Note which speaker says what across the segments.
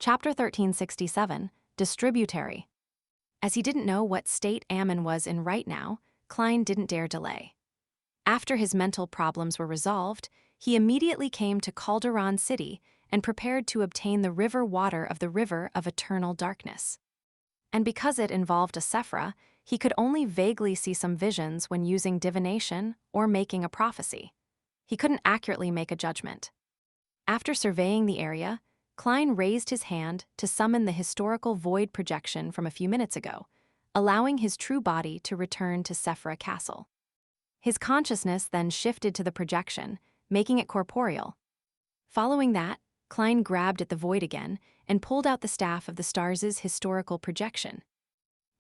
Speaker 1: Chapter 1367, Distributary. As he didn't know what state Ammon was in right now, Klein didn't dare delay. After his mental problems were resolved, he immediately came to Calderon City and prepared to obtain the river water of the River of Eternal Darkness. And because it involved a Sephra, he could only vaguely see some visions when using divination or making a prophecy. He couldn't accurately make a judgment. After surveying the area, Klein raised his hand to summon the historical void projection from a few minutes ago, allowing his true body to return to Sephra Castle. His consciousness then shifted to the projection, making it corporeal. Following that, Klein grabbed at the void again and pulled out the staff of the stars' historical projection.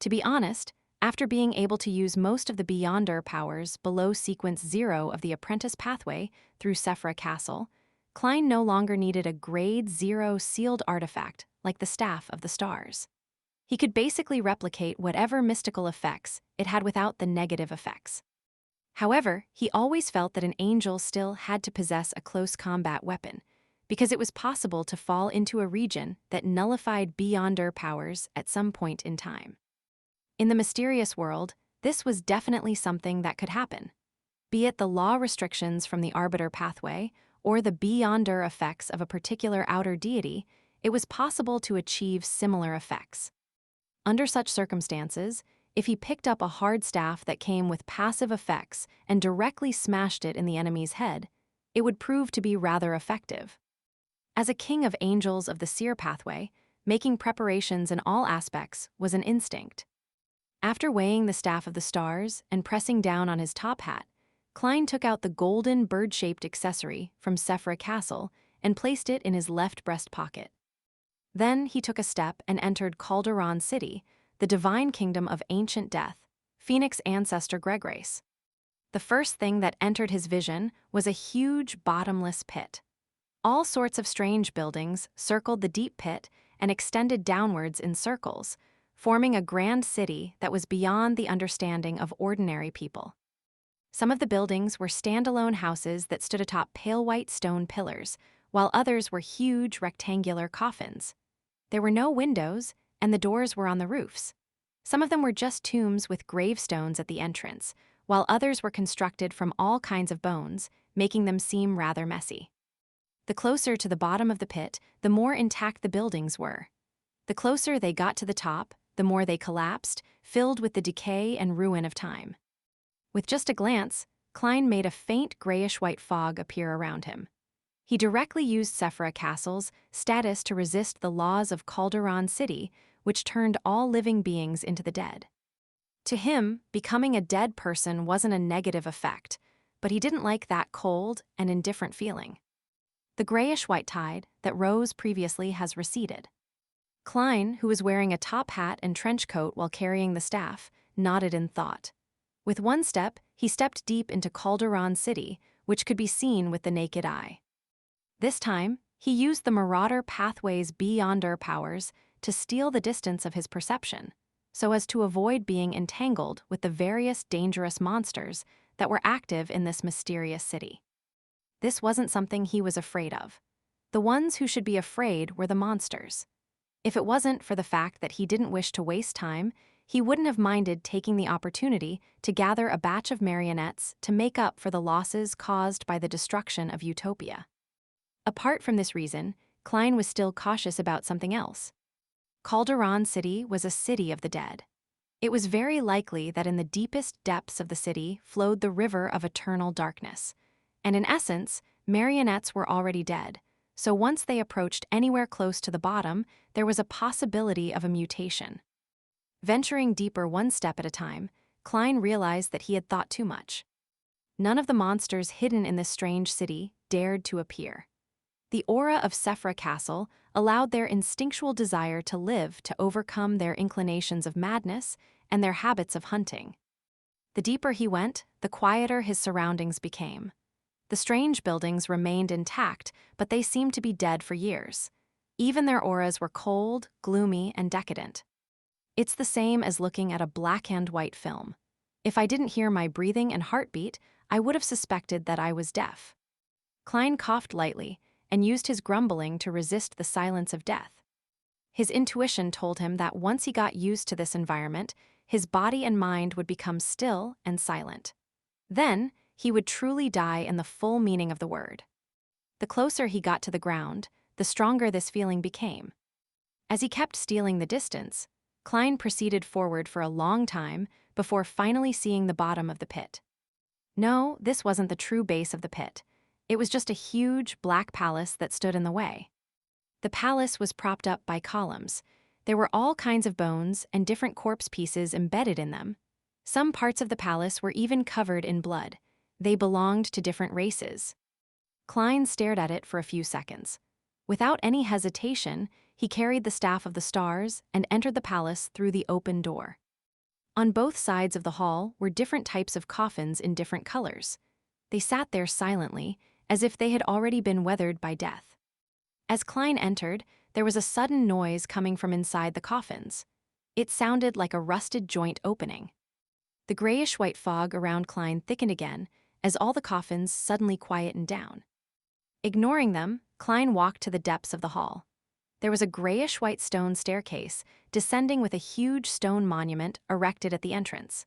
Speaker 1: To be honest, after being able to use most of the Beyonder powers below sequence 0 of the apprentice pathway through Sephra Castle, Klein no longer needed a grade 0 sealed artifact like the Staff of the Stars. He could basically replicate whatever mystical effects it had without the negative effects. However, he always felt that an angel still had to possess a close combat weapon, because it was possible to fall into a region that nullified Beyonder powers at some point in time. In the mysterious world, this was definitely something that could happen. Be it the law restrictions from the Arbiter pathway or the Beyonder effects of a particular outer deity, it was possible to achieve similar effects. Under such circumstances, if he picked up a hard staff that came with passive effects and directly smashed it in the enemy's head, it would prove to be rather effective. As a king of angels of the seer pathway, making preparations in all aspects was an instinct. After weighing the Staff of the Stars and pressing down on his top hat, Klein took out the golden bird-shaped accessory from Sephra Castle and placed it in his left breast pocket. Then he took a step and entered Calderon City, the divine kingdom of ancient death, Phoenix ancestor Gregrace. The first thing that entered his vision was a huge bottomless pit. All sorts of strange buildings circled the deep pit and extended downwards in circles, forming a grand city that was beyond the understanding of ordinary people. Some of the buildings were standalone houses that stood atop pale white stone pillars, while others were huge rectangular coffins. There were no windows, and the doors were on the roofs. Some of them were just tombs with gravestones at the entrance, while others were constructed from all kinds of bones, making them seem rather messy. The closer to the bottom of the pit, the more intact the buildings were. The closer they got to the top, the more they collapsed, filled with the decay and ruin of time. With just a glance, Klein made a faint grayish-white fog appear around him. He directly used Sephra Castle's status to resist the laws of Calderon City, which turned all living beings into the dead. To him, becoming a dead person wasn't a negative effect, but he didn't like that cold and indifferent feeling. The grayish-white tide that rose previously has receded. Klein, who was wearing a top hat and trench coat while carrying the staff, nodded in thought. With one step, he stepped deep into Calderon City, which could be seen with the naked eye. This time, he used the Marauder Pathway's Beyonder powers to steal the distance of his perception, so as to avoid being entangled with the various dangerous monsters that were active in this mysterious city. This wasn't something he was afraid of. The ones who should be afraid were the monsters. If it wasn't for the fact that he didn't wish to waste time, he wouldn't have minded taking the opportunity to gather a batch of marionettes to make up for the losses caused by the destruction of Utopia. Apart from this reason, Klein was still cautious about something else. Calderon City was a city of the dead. It was very likely that in the deepest depths of the city flowed the River of Eternal Darkness, and in essence, marionettes were already dead, so once they approached anywhere close to the bottom, there was a possibility of a mutation. Venturing deeper one step at a time, Klein realized that he had thought too much. None of the monsters hidden in this strange city dared to appear. The aura of Sephra Castle allowed their instinctual desire to live to overcome their inclinations of madness and their habits of hunting. The deeper he went, the quieter his surroundings became. The strange buildings remained intact, but they seemed to be dead for years. Even their auras were cold, gloomy, and decadent. It's the same as looking at a black-and-white film. If I didn't hear my breathing and heartbeat, I would have suspected that I was deaf. Klein coughed lightly and used his grumbling to resist the silence of death. His intuition told him that once he got used to this environment, his body and mind would become still and silent. Then, he would truly die in the full meaning of the word. The closer he got to the ground, the stronger this feeling became. As he kept stealing the distance, Klein proceeded forward for a long time before finally seeing the bottom of the pit. No, this wasn't the true base of the pit. It was just a huge, black palace that stood in the way. The palace was propped up by columns. There were all kinds of bones and different corpse pieces embedded in them. Some parts of the palace were even covered in blood. They belonged to different races. Klein stared at it for a few seconds. Without any hesitation, he carried the staff of the stars and entered the palace through the open door. On both sides of the hall were different types of coffins in different colors. They sat there silently, as if they had already been weathered by death. As Klein entered, there was a sudden noise coming from inside the coffins. It sounded like a rusted joint opening. The grayish-white fog around Klein thickened again as all the coffins suddenly quietened down. Ignoring them, Klein walked to the depths of the hall. There was a grayish-white stone staircase descending with a huge stone monument erected at the entrance.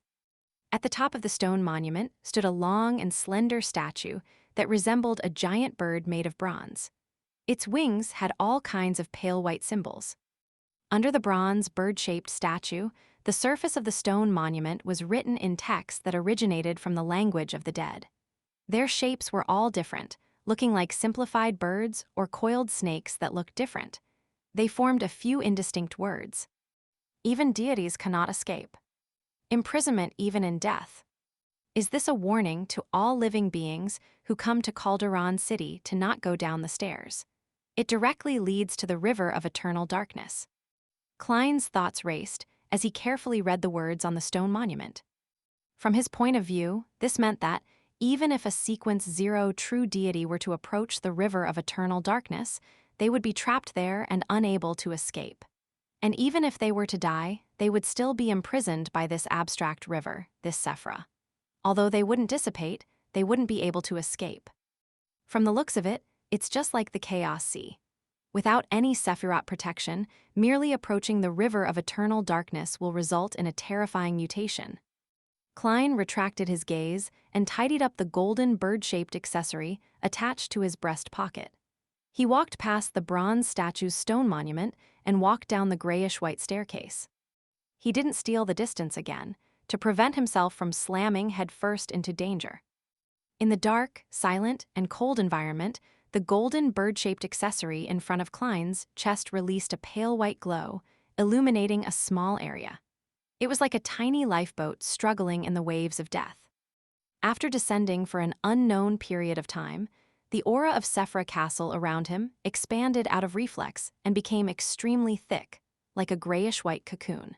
Speaker 1: At the top of the stone monument stood a long and slender statue that resembled a giant bird made of bronze. Its wings had all kinds of pale white symbols. Under the bronze, bird-shaped statue, the surface of the stone monument was written in text that originated from the language of the dead. Their shapes were all different, looking like simplified birds or coiled snakes that looked different. They formed a few indistinct words. Even deities cannot escape. Imprisonment even in death. Is this a warning to all living beings who come to Calderon City to not go down the stairs? It directly leads to the river of eternal darkness. Klein's thoughts raced as he carefully read the words on the stone monument. From his point of view, this meant that, even if a sequence 0 true deity were to approach the river of eternal darkness, they would be trapped there and unable to escape. And even if they were to die, they would still be imprisoned by this abstract river, this Sephra. Although they wouldn't dissipate, they wouldn't be able to escape. From the looks of it, it's just like the Chaos Sea. Without any Sephiroth protection, merely approaching the river of eternal darkness will result in a terrifying mutation. Klein retracted his gaze and tidied up the golden bird-shaped accessory attached to his breast pocket. He walked past the bronze statue's stone monument and walked down the grayish-white staircase. He didn't steal the distance again, to prevent himself from slamming headfirst into danger. In the dark, silent, and cold environment, the golden bird-shaped accessory in front of Klein's chest released a pale white glow, illuminating a small area. It was like a tiny lifeboat struggling in the waves of death. After descending for an unknown period of time, the aura of Sephra Castle around him expanded out of reflex and became extremely thick, like a grayish-white cocoon.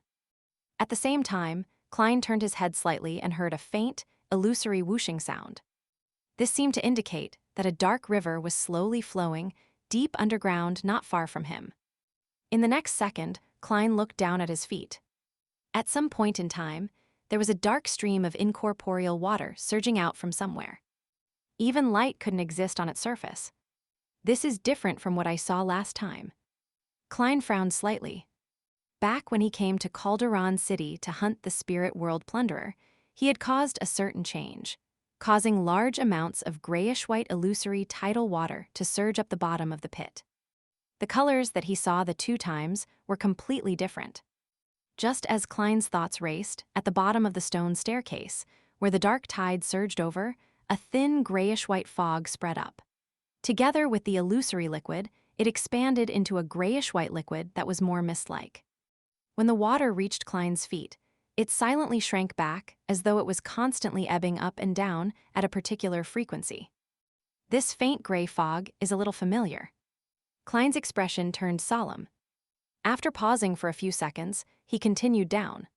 Speaker 1: At the same time, Klein turned his head slightly and heard a faint, illusory whooshing sound. This seemed to indicate that a dark river was slowly flowing deep underground not far from him. In the next second, Klein looked down at his feet. At some point in time, there was a dark stream of incorporeal water surging out from somewhere. Even light couldn't exist on its surface. This is different from what I saw last time. Klein frowned slightly. Back when he came to Calderon City to hunt the spirit world plunderer, he had caused a certain change, causing large amounts of grayish-white illusory tidal water to surge up the bottom of the pit. The colors that he saw the 2 times were completely different. Just as Klein's thoughts raced, at the bottom of the stone staircase, where the dark tide surged over, a thin grayish-white fog spread up. Together with the illusory liquid, it expanded into a grayish-white liquid that was more mist-like. When the water reached Klein's feet, it silently shrank back as though it was constantly ebbing up and down at a particular frequency. This faint gray fog is a little familiar. Klein's expression turned solemn. After pausing for a few seconds, he continued down.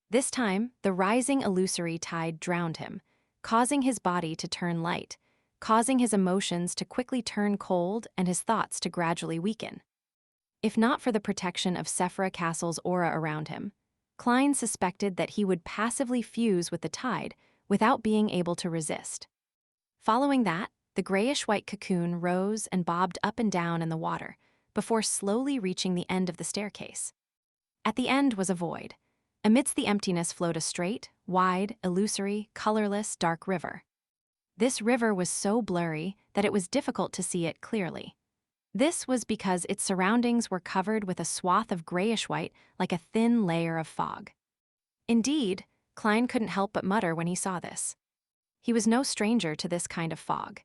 Speaker 1: This time, the rising illusory tide drowned him, causing his body to turn light, causing his emotions to quickly turn cold and his thoughts to gradually weaken. If not for the protection of Sephra Castle's aura around him, Klein suspected that he would passively fuse with the tide without being able to resist. Following that, the grayish-white cocoon rose and bobbed up and down in the water, before slowly reaching the end of the staircase. At the end was a void. Amidst the emptiness flowed a straight, wide, illusory, colorless, dark river. This river was so blurry that it was difficult to see it clearly. This was because its surroundings were covered with a swath of grayish-white, like a thin layer of fog. Indeed, Klein couldn't help but mutter when he saw this. He was no stranger to this kind of fog.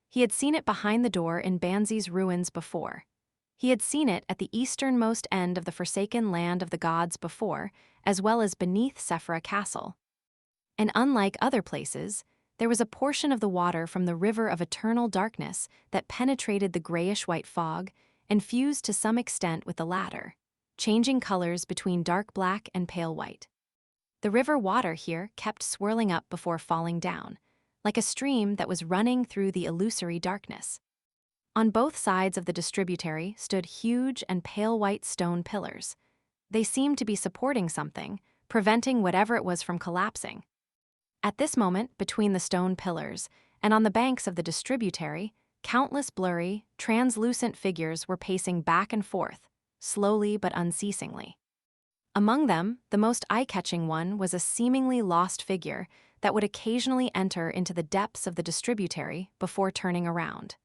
Speaker 1: He had seen it behind the door in Banzi's ruins before. He had seen it at the easternmost end of the forsaken land of the gods before, as well as beneath Sephra Castle. And unlike other places, there was a portion of the water from the river of eternal darkness that penetrated the grayish-white fog and fused to some extent with the latter, changing colors between dark black and pale white. The river water here kept swirling up before falling down, like a stream that was running through the illusory darkness. On both sides of the distributary stood huge and pale white stone pillars. They seemed to be supporting something, preventing whatever it was from collapsing. At this moment, between the stone pillars and on the banks of the distributary, countless blurry, translucent figures were pacing back and forth, slowly but unceasingly. Among them, the most eye-catching one was a seemingly lost figure that would occasionally enter into the depths of the distributary before turning around.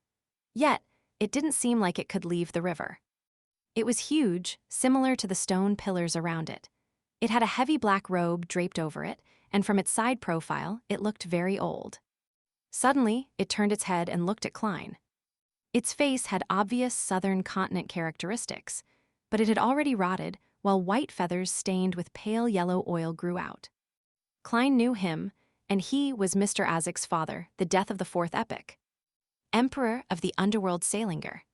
Speaker 1: Yet, it didn't seem like it could leave the river. It was huge, similar to the stone pillars around it. It had a heavy black robe draped over it, and from its side profile, it looked very old. Suddenly, it turned its head and looked at Klein. Its face had obvious southern continent characteristics, but it had already rotted, while white feathers stained with pale yellow oil grew out. Klein knew him, and he was Mr. Azek's father, the death of the fourth epoch, Emperor of the underworld Salinger.